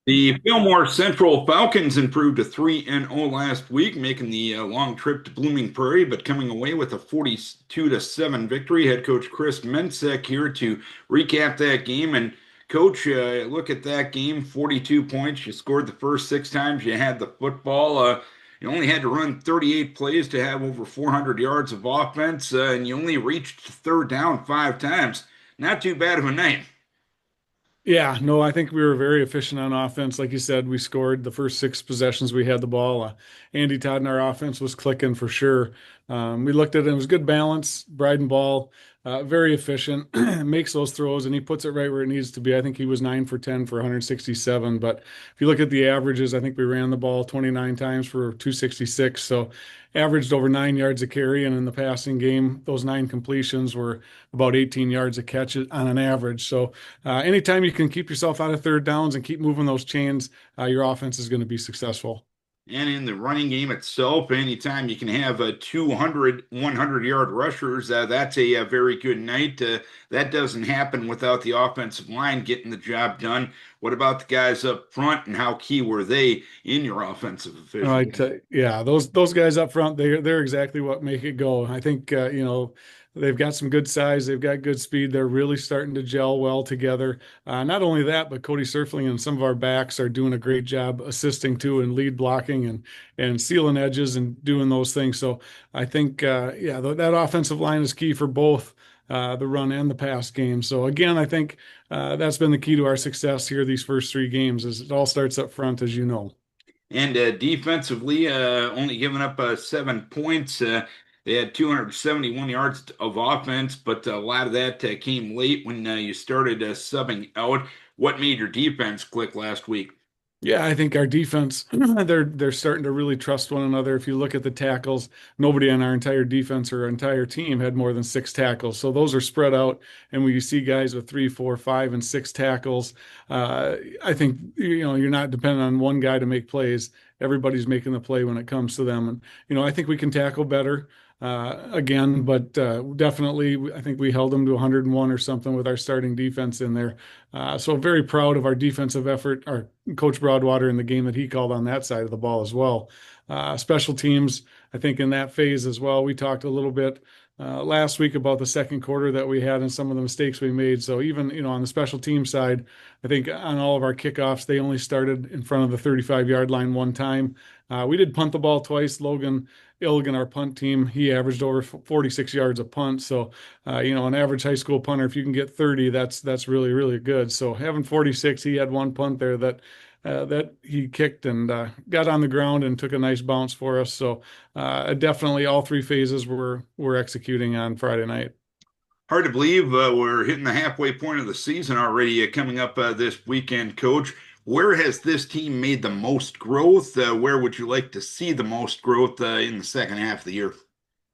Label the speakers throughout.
Speaker 1: The Fillmore Central Falcons improved to 3-0 last week, making the long trip to Blooming Prairie, but coming away with a 42-7 victory. Head coach Chris Mensink here to recap that game. And coach, look at that game, 42 points. You scored the first six times you had the football. You only had to run 38 plays to have over 400 yards of offense, and you only reached third down five times. Not too bad of a night.
Speaker 2: Yeah, no, I think we were very efficient on offense. Like you said, we scored the first six possessions we had the ball. Andy Todd and our offense was clicking for sure. We looked at it, it was good balance. Bryden Ball, very efficient, makes those throws and he puts it right where it needs to be. I think he was 9 for 10 for 167. But if you look at the averages, I think we ran the ball 29 times for 266. So averaged over 9 yards a carry. And in the passing game, those nine completions were about 18 yards a catch on an average. So anytime you can keep yourself out of third downs and keep moving those chains, your offense is going to be successful.
Speaker 1: And in the running game itself, anytime you can have 200, 100-yard rushers, that's a very good night. That doesn't happen without the offensive line getting the job done. What about the guys up front and how key were they in your offensive
Speaker 2: All right,
Speaker 1: efficiency?
Speaker 2: yeah, those guys up front, they're exactly what make it go. I think they've got some good size, they've got good speed. They're really starting to gel well together. Not only that, but Cody Surfling and some of our backs are doing a great job assisting too and lead blocking and sealing edges and doing those things. So I think yeah, that offensive line is key for both. The run and the pass game. So again, I think that's been the key to our success here these first three games. Is it all starts up front, as you know.
Speaker 1: And defensively, only giving up 7 points. They had 271 yards of offense, but a lot of that came late when you started subbing out. What made your defense click last week?
Speaker 2: Yeah, I think our defense, they're starting to really trust one another. If you look at the tackles, nobody on our entire defense or our entire team had more than six tackles. So those are spread out. And when you see guys with three, four, five, and six tackles, I think you're not dependent on one guy to make plays. Everybody's making the play when it comes to them. And I think we can tackle better. Again, but definitely, I think we held them to 101 or something with our starting defense in there. So very proud of our defensive effort. Our Coach Broadwater in the game that he called on that side of the ball as well. Special teams, I think in that phase as well, we talked a little bit last week about the second quarter that we had and some of the mistakes we made. So even, on the special team side, I think on all of our kickoffs, they only started in front of the 35-yard line one time. We did punt the ball twice. Logan Illigan, our punt team, he averaged over 46 yards a punt. So, an average high school punter, if you can get 30, that's really, really good. So having 46, he had one punt there that he kicked and got on the ground and took a nice bounce for us. So definitely all three phases we're executing on Friday night.
Speaker 1: Hard to believe we're hitting the halfway point of the season already coming up this weekend, Coach. Where has this team made the most growth? Where would you like to see the most growth in the second half of the year?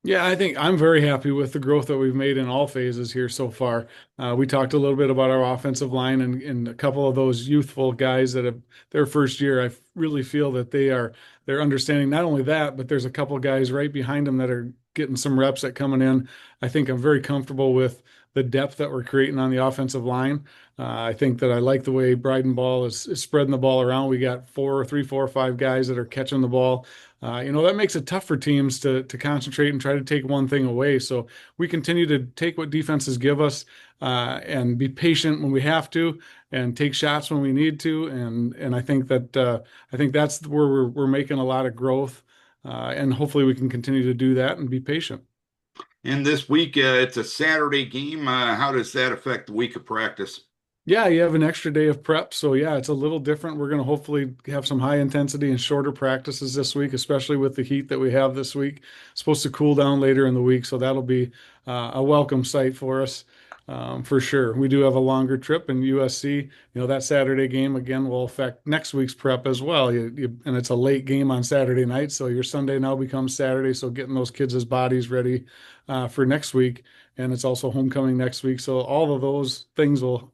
Speaker 2: Yeah, I think I'm very happy with the growth that we've made in all phases here so far. We talked a little bit about our offensive line and a couple of those youthful guys that have their first year. I really feel that they're understanding not only that, but there's a couple of guys right behind them that are getting some reps at coming in. I think I'm very comfortable with the depth that we're creating on the offensive line. I think that I like the way Bryden Ball is spreading the ball around. We got three, four, five guys that are catching the ball. That makes it tough for teams to concentrate and try to take one thing away. So we continue to take what defenses give us and be patient when we have to, and take shots when we need to. And I think that's where we're making a lot of growth, and hopefully we can continue to do that and be patient.
Speaker 1: And this week, it's a Saturday game. How does that affect the week of practice?
Speaker 2: Yeah, you have an extra day of prep. So yeah, it's a little different. We're going to hopefully have some high intensity and shorter practices this week, especially with the heat that we have this week. It's supposed to cool down later in the week, so that'll be a welcome sight for us, for sure. We do have a longer trip in USC. That Saturday game again will affect next week's prep as well. And it's a late game on Saturday night, so your Sunday now becomes Saturday. So getting those kids' bodies ready for next week, and it's also homecoming next week. So all of those things will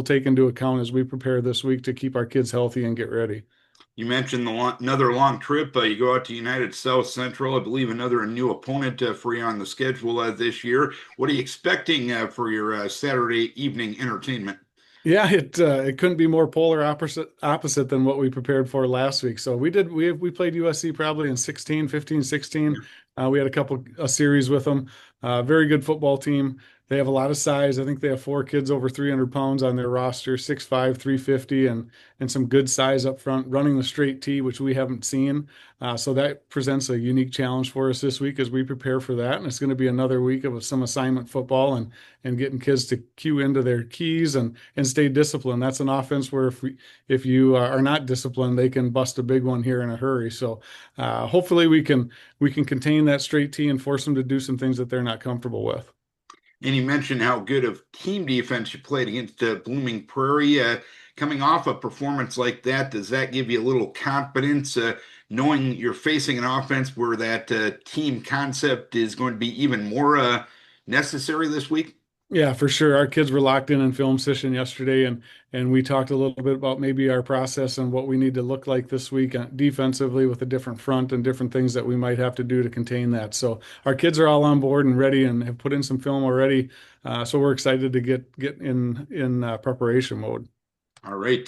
Speaker 2: take into account as we prepare this week to keep our kids healthy and get ready.
Speaker 1: You mentioned another long trip. You go out to United South Central. I believe another new opponent for you on the schedule this year. What are you expecting for your Saturday evening entertainment?
Speaker 2: Yeah, it couldn't be more polar opposite than what we prepared for last week. So we played USC probably in 16, 15, 16. We had a series with them. Very good football team. They have a lot of size. I think they have four kids over 300 pounds on their roster, 6'5", 350, and some good size up front, running the straight T, which we haven't seen. So that presents a unique challenge for us this week as we prepare for that. And it's going to be another week of some assignment football and getting kids to cue into their keys and stay disciplined. That's an offense where if you are not disciplined, they can bust a big one here in a hurry. So hopefully we can contain that straight T and force them to do some things that they're not comfortable with.
Speaker 1: And you mentioned how good of team defense you played against Blooming Prairie. Coming off a performance like that, does that give you a little confidence, knowing you're facing an offense where that team concept is going to be even more necessary this week?
Speaker 2: Yeah, for sure. Our kids were locked in film session yesterday, and we talked a little bit about maybe our process and what we need to look like this week defensively with a different front and different things that we might have to do to contain that. So our kids are all on board and ready and have put in some film already. So we're excited to get in preparation mode.
Speaker 1: All right,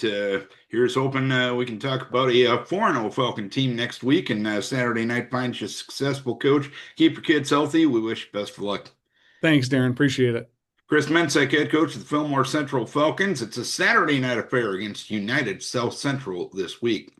Speaker 1: here's hoping we can talk about a 4-0 Falcon team next week and Saturday night finds you successful, coach. Keep your kids healthy. We wish you best of luck.
Speaker 2: Thanks, Darren. Appreciate it.
Speaker 1: Chris Mensink, head coach of the Fillmore Central Falcons. It's a Saturday night affair against United South Central this week.